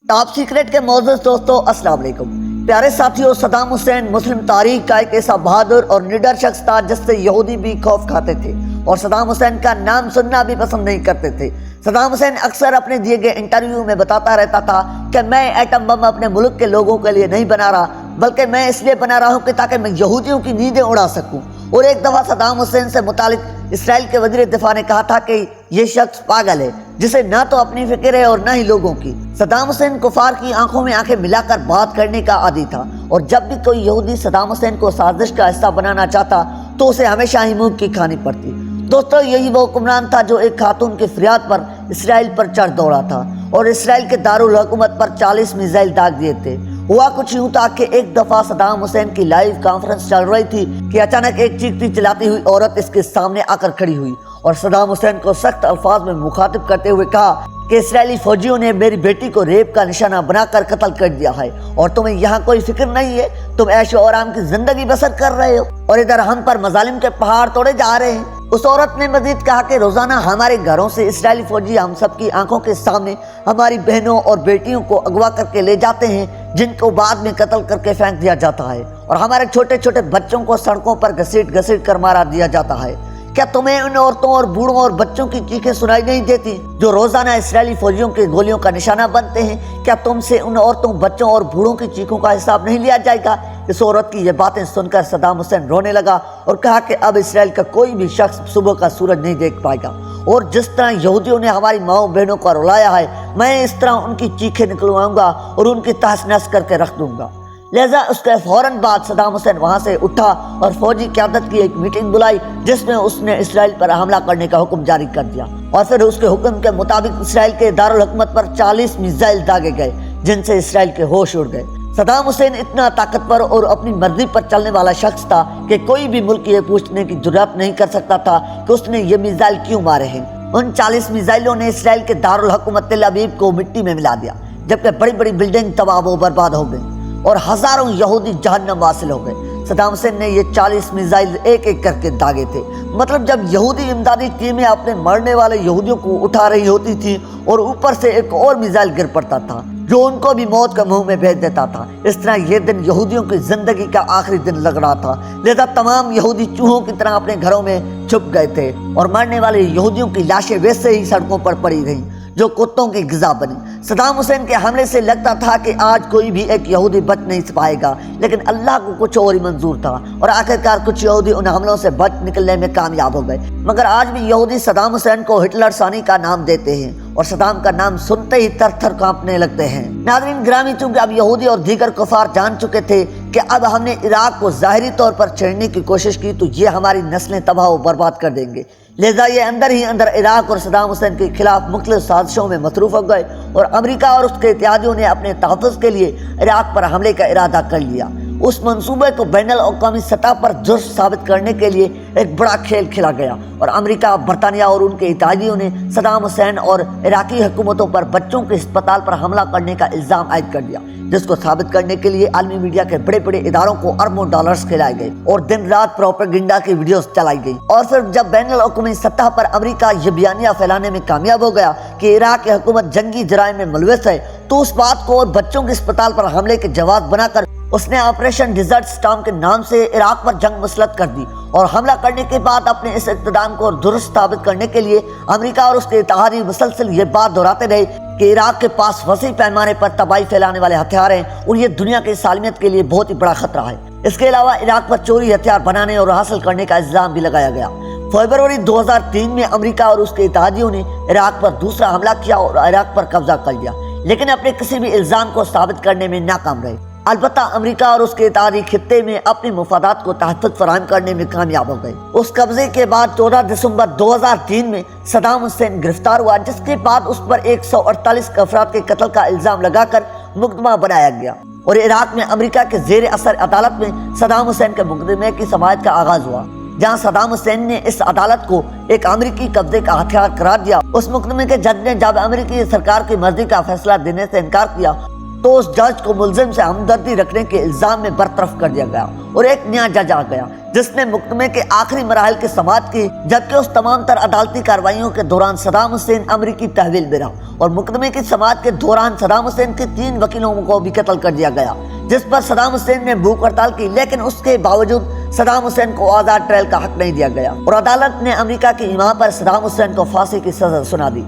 Top secret के मोअज़्ज़ज़ दोस्तों, अस्सलाम वालेकुम। प्यारे साथियों, सद्दाम हुसैन मुस्लिम तारीख का एक ऐसा बहादुर और निडर शख्स था जिससे यहूदी भी खौफ खाते थे और सद्दाम हुसैन का नाम सुनना भी पसंद नहीं करते थे। सद्दाम हुसैन अक्सर अपने दिए गए इंटरव्यू में बताता रहता था कि मैं एटम बम अपने मुल्क के लोगों के लिए नहीं बना रहा, बल्कि मैं इसलिए बना रहा हूँ कि ताकि मैं यहूदियों की नींदें उड़ा सकूँ। और एक दफ़ा सद्दाम हुसैन से मुतालिक इसराइल के वज़ीर दिफा ने कहा था कि ये शख्स पागल है जिसे ना तो अपनी फिक्र है और ना ही लोगों की। सद्दाम हुसैन कुफार की आंखों में आंखें मिलाकर बात करने का आदी था और जब भी कोई यहूदी सद्दाम हुसैन को साजिश का हिस्सा बनाना चाहता तो उसे हमेशा ही मुंह की खानी पड़ती। दोस्तों, यही वो हुक्मरान था जो एक खातून की फरियाद पर इसराइल पर चढ़ दौड़ा था और इसराइल के दारुल हुकूमत पर 40 मिसाइल दाग दिए थे। हुआ कुछ यूं था कि एक दफा सद्दाम हुसैन की लाइव कॉन्फ्रेंस चल रही थी कि अचानक एक चीखती चिल्लाती हुई औरत इसके सामने आकर खड़ी हुई और सद्दाम हुसैन को सख्त अल्फाज में मुखातिब करते हुए कहा कि इसराइली फौजियों ने मेरी बेटी को रेप का निशाना बनाकर कत्ल कर दिया है और तुम्हें यहाँ कोई फिक्र नहीं है। तुम ऐशो आराम की जिंदगी बसर कर रहे हो और इधर हम पर मजालिम के पहाड़ तोड़े जा रहे हैं। उस औरत ने मजीद कहा कि रोजाना हमारे घरों से इसराइली फौजी हम सबकी आंखों के सामने हमारी बहनों और बेटियों को अगवा करके ले जाते हैं, जिनको बाद में कत्ल करके फेंक दिया जाता है और हमारे छोटे छोटे बच्चों को सड़कों पर घसीट घसीट कर मारा दिया जाता है। क्या तुम्हें उन औरतों और बूढ़ों और बच्चों की चीखें सुनाई नहीं देती जो रोजाना इसराइली फौजियों के गोलियों का निशाना बनते हैं? क्या तुमसे उन औरतों, बच्चों और बूढ़ों की चीखों का हिसाब नहीं लिया जाएगा? इस औरत की ये बातें सुनकर सद्दाम हुसैन रोने लगा और कहा कि अब इसराइल का कोई भी शख्स सुबह का सूरज नहीं देख पाएगा और जिस तरह यहूदियों ने हमारी माओ बहनों को रुलाया है, मैं इस तरह उनकी चीखें निकलवाऊंगा और उनकी तहस नहस करके रख दूंगा। लिहाजा उसके फौरन बाद सद्दाम हुसैन वहां से उठा और फौजी क़यादत की एक मीटिंग बुलाई जिसमें उसने इसराइल पर हमला करने का हुक्म जारी कर दिया और फिर उसके हुक्म के मुताबिक इसराइल के दारुल हुकूमत पर 40 मिसाइल दागे गए जिनसे इसराइल के होश उड़ गए। सद्दाम हुसैन इतना ताकतवर और अपनी मर्जी पर चलने वाला शख्स था कि कोई भी मुल्क ये पूछने की जुर्रत नहीं कर सकता था कि उसने ये मिसाइल क्यों मारे हैं। उन 40 मिसाइलों ने इसराइल के दारुल हुकूमत तेल अवीव को मिट्टी में मिला दिया, जबकि बड़ी बड़ी बिल्डिंग तबाह व बर्बाद हो गई और हजारों यहूदी जहन्नम वासिल हो गए। सद्दाम हुसैन ने ये 40 मिसाइल एक एक करके दागे थे। मतलब जब यहूदी इमदादी टीमें अपने मरने वाले यहूदियों को उठा रही होती थी और ऊपर से एक और मिसाइल गिर पड़ता था जो उनको भी मौत के मुंह में भेज देता था। इस तरह ये दिन यहूदियों की जिंदगी का आखिरी दिन लग रहा था। लिहाजा तमाम यहूदी चूहों की तरह अपने घरों में छुप गए थे और मरने वाले यहूदियों की लाशें वैसे ही सड़कों पर पड़ी रहीं जो कुत्तों की ग़िज़ा बनी। सद्दाम हुसैन के हमले से लगता था कि आज कोई भी एक यहूदी बच नहीं पाएगा, लेकिन अल्लाह को कुछ और ही मंजूर था और आखिरकार कुछ यहूदी उन हमलों से बच निकलने में कामयाब हो गए। मगर आज भी यहूदी सद्दाम हुसैन को हिटलर सानी का नाम देते हैं और सद्दाम का नाम सुनते ही थर थर कांपने लगते हैं। नाज़रीन ग्रामी, चूंकि अब यहूदी और दीगर कुफार जान चुके थे कि अब हमने इराक को ज़ाहिरी तौर पर छेड़ने की कोशिश की तो ये हमारी नस्लें तबाह व बर्बाद कर देंगे, लिहाजा ये अंदर ही अंदर इराक और सद्दाम हुसैन के खिलाफ मुख्तलिफ साजिशों में मसरूफ हो गए और अमेरिका और उसके इत्तेहादियों ने अपने तहफ़्फ़ुज़ के लिए इराक पर हमले का इरादा कर लिया। उस मंसूबे को बैनुल अक़वामी सतह पर दुरुस्त साबित करने के लिए एक बड़ा खेल खेला गया और अमेरिका, बरतानिया और उनके इत्तेहादियों ने सद्दाम हुसैन और इराकी हुकूमतों पर बच्चों के अस्पताल पर हमला करने का इल्ज़ाम आयद कर दिया, जिसको साबित करने के लिए आलमी मीडिया के बड़े बड़े इदारों को अरबों डॉलर्स खिलाए गए और दिन रात प्रोपेगेंडा की वीडियोस चलाई गई। और फिर जब बैनुल अक़वामी सतह पर अमेरिका ये बयानिया फैलाने में कामयाब हो गया कि इराक की हुकूमत जंगी जराइम में मुलविस है, तो उस बात को और बच्चों के अस्पताल पर हमले के जवाब बनाकर उसने ऑपरेशन डिजर्ट स्टॉर्म के नाम से इराक पर जंग मुसलत कर दी और हमला करने के बाद अपने इस इक़्तिदार को दुरुस्त साबित करने के लिए अमेरिका और उसके इत्तेहादी मुसलसल ये बात दोहराते रहे कि इराक के पास वसी पैमाने पर तबाही फैलाने वाले हथियार हैं और ये दुनिया की सालमियत के लिए बहुत ही बड़ा खतरा है। इसके अलावा इराक पर चोरी हथियार बनाने और हासिल करने का इल्ज़ाम भी लगाया गया। फरवरी 2003 में अमेरिका और उसके इत्तेहादियों ने इराक पर दूसरा हमला किया और इराक पर कब्जा कर लिया, लेकिन अपने किसी भी इल्ज़ाम को साबित करने में नाकाम रहे। अलबत्ता अमेरिका और उसके इत्तेहादी खित्ते में अपने मुफादात को तहफ़्फ़ुज़ फराहम करने में कामयाब हो गए। उस कब्जे के बाद 14 दिसंबर 2003 में सद्दाम हुसैन गिरफ्तार हुआ, जिसके बाद उस पर 148 अफराद के कत्ल का इल्ज़ाम लगाकर मुकदमा बनाया गया और इराक में अमेरिका के ज़ेर असर अदालत में सद्दाम हुसैन के मुकदमे की समाअत का आगाज़ हुआ, जहां सद्दाम हुसैन ने इस अदालत को एक अमेरिकी कब्जे का हथियार करार दिया। उस मुकदमे के जज ने जब अमेरिकी सरकार की मर्जी का फैसला देने से इनकार किया تو اس جج کو ملزم سے ہمدردی رکھنے کے الزام میں برطرف کر دیا گیا اور ایک نیا جج آ گیا جس نے مقدمے کے آخری مراحل کی سماعت کی، جبکہ اس تمام تر عدالتی کارروائیوں کے دوران صدام حسین امریکی تحویل میں رہا اور مقدمے کی سماعت کے دوران صدام حسین کے 3 وکیلوں کو بھی قتل کر دیا گیا، جس پر صدام حسین نے بھوک ہڑتال کی، لیکن اس کے باوجود صدام حسین کو آزاد ٹرائل کا حق نہیں دیا گیا اور عدالت نے امریکہ کی حمایت پر صدام حسین کو پھانسی کی سزا سنا دی۔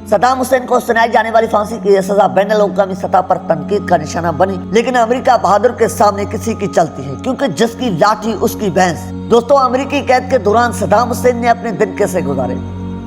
صدام حسین کو سنائی جانے والی پھانسی کی یہ سزا بین الاقوامی سطح پر تنقید کا نشانہ بنی، لیکن امریکہ بہادر کے سامنے کسی کی چلتی ہے، کیونکہ جس کی لاٹھی اس کی بھینس۔ دوستو، امریکی قید کے دوران صدام حسین نے اپنے دن کیسے گزارے؟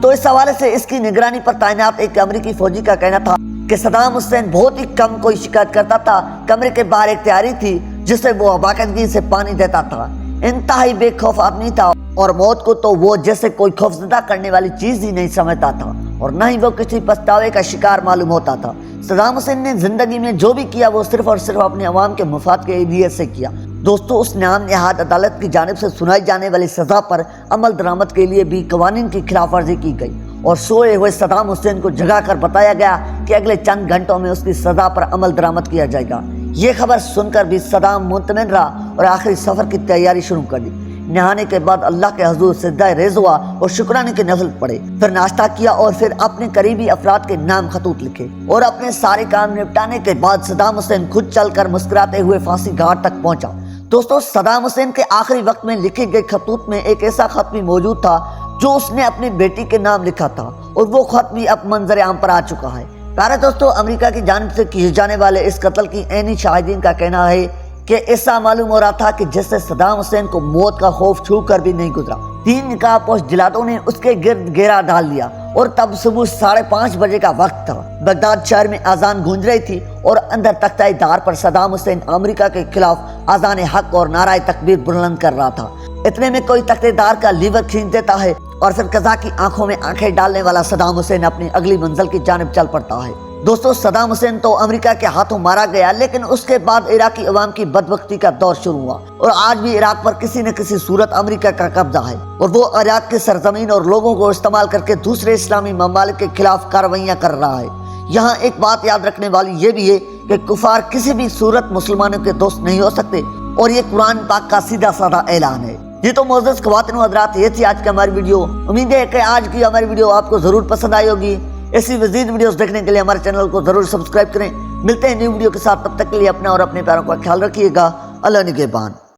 تو اس حوالے سے اس کی نگرانی پر تعینات ایک امریکی فوجی کا کہنا تھا کہ صدام حسین بہت ہی کم کوئی شکایت کرتا تھا، کمرے کے باہر ایک تیاری تھی جسے وہ باقاعدگی سے پانی دیتا تھا، انتہائی بے خوف آدمی تھا اور موت کو تو وہ جیسے کوئی خوفزدہ کرنے والی چیز ہی نہیں سمجھتا تھا اور نہ ہی وہ کسی پچھتاوے کا شکار معلوم ہوتا تھا۔ صدام حسین نے زندگی میں جو بھی کیا وہ صرف اور صرف اپنے عوام کے مفاد کے لیے سے کیا۔ دوستو، اس نام نہاد عدالت کی جانب سے سنائی جانے والی سزا پر عمل درآمد کے لیے بھی قوانین کی خلاف ورزی کی گئی اور سوئے ہوئے صدام حسین کو جگا کر بتایا گیا کہ اگلے چند گھنٹوں میں اس کی سزا پر عمل درآمد کیا جائے گا۔ یہ خبر سن کر بھی صدام مطمئن رہا اور آخری سفر کی تیاری شروع کر دی۔ نہانے کے بعد اللہ کے حضور سجدہ ریز ہوا اور شکرانے کی نفل پڑھے، پھر ناشتہ کیا اور پھر اپنے قریبی افراد کے نام خطوط لکھے اور اپنے سارے کام نپٹانے کے بعد صدام حسین خود چل کر مسکراتے ہوئے پھانسی گھاٹ تک پہنچا۔ دوستو، صدام حسین کے آخری وقت میں لکھے گئے خطوط میں ایک ایسا خط بھی موجود تھا جو اس نے اپنی بیٹی کے نام لکھا تھا اور وہ خط بھی اب منظر عام پر آ چکا ہے۔ پیارے دوستو، امریکہ کی جانب سے کیے جانے والے اس قتل کی عینی شاہدین کا کہنا ہے کہ ایسا معلوم ہو رہا تھا کہ جس سے صدام حسین کو موت کا خوف چھو کر بھی نہیں گزرا۔ 3 نکاح پوش جلادوں نے اس کے گرد گھیرا ڈال لیا اور تب صبح 5:30 بجے کا وقت تھا۔ بغداد شہر میں اذان گونج رہی تھی اور اندر تختۂ دار پر صدام حسین امریکہ کے خلاف اذان حق اور نعرہ تکبیر بلند کر رہا تھا۔ اتنے میں کوئی تختۂ دار کا لیور کھینچ دیتا ہے اور پھر قضا کی آنکھوں میں آنکھیں ڈالنے والا صدام حسین اپنی اگلی منزل کی جانب چل پڑتا ہے۔ دوستو، صدام حسین تو امریکہ کے ہاتھوں مارا گیا، لیکن اس کے بعد عراقی عوام کی بدبختی کا دور شروع ہوا اور آج بھی عراق پر کسی نہ کسی صورت امریکہ کا قبضہ ہے اور وہ عراق کی سرزمین اور لوگوں کو استعمال کر کے دوسرے اسلامی ممالک کے خلاف کارروائیاں کر رہا ہے۔ یہاں ایک بات یاد رکھنے والی یہ بھی ہے کہ کفار کسی بھی صورت مسلمانوں کے دوست نہیں ہو سکتے اور یہ قرآن پاک کا سیدھا سادہ اعلان ہے۔ یہ تو معزز خواتین و حضرات، یہ تھی آج کی ہماری ویڈیو۔ امید ہے کہ آج کی ہماری ویڈیو آپ کو ضرور پسند آئی ہوگی۔ ایسی مزید ویڈیوز دیکھنے کے لیے ہمارے چینل کو ضرور سبسکرائب کریں۔ ملتے ہیں نیو ویڈیو کے ساتھ، تب تک کے لیے اپنا اور اپنے پیاروں کا خیال رکھیے گا۔ اللہ نگہبان۔